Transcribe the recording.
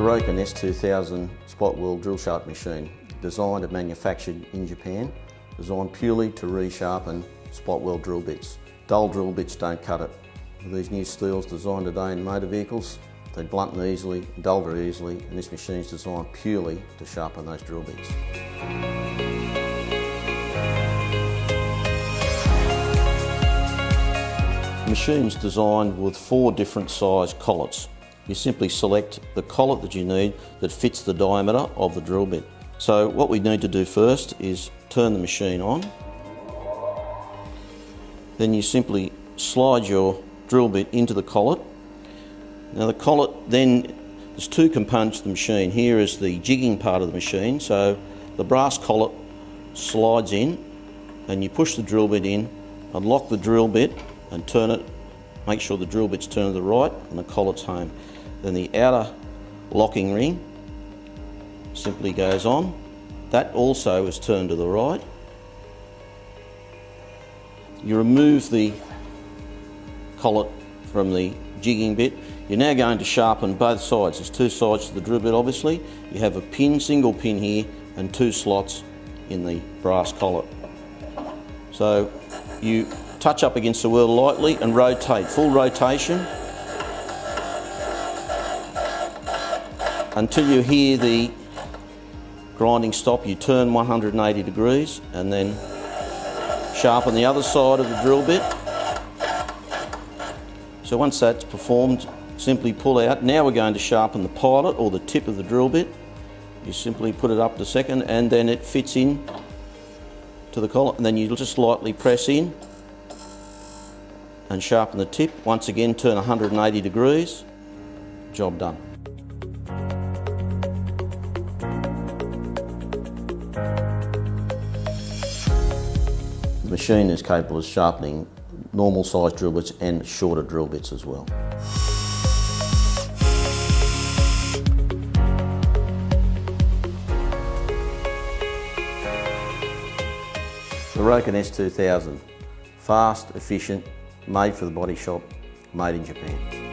Rocken S-2000 spot weld drill sharp machine, designed and manufactured in Japan, designed purely to resharpen spot weld drill bits. Dull drill bits don't cut it. With these new steels designed today in motor vehicles, they blunt easily, dull very easily, and this machine is designed purely to sharpen those drill bits. The machine's designed with 4 different size collets. You simply select the collet that you need that fits the diameter of the drill bit. So what we need to do first is turn the machine on. Then you simply slide your drill bit into the collet. Now the collet, then there's 2 components to the machine. Here is the jigging part of the machine. So the brass collet slides in and you push the drill bit in, unlock the drill bit and turn it, make sure the drill bit's turned to the right and the collet's home. Then the outer locking ring simply goes on. That also is turned to the right. You remove the collet from the jigging bit. You're now going to sharpen both sides. There's 2 sides to the drill bit obviously. You have a pin, single pin here and 2 slots in the brass collet. So you touch up against the weld lightly and rotate, full rotation, until you hear the grinding stop. You turn 180 degrees and then sharpen the other side of the drill bit. So once that's performed, simply pull out. Now we're going to sharpen the pilot or the tip of the drill bit. You simply put it up to second and then it fits in to the collet, and then you just lightly press in and sharpen the tip. Once again, turn 180 degrees, job done. The machine is capable of sharpening normal size drill bits and shorter drill bits as well. The Rocken S-2000, fast, efficient, made for the body shop, made in Japan.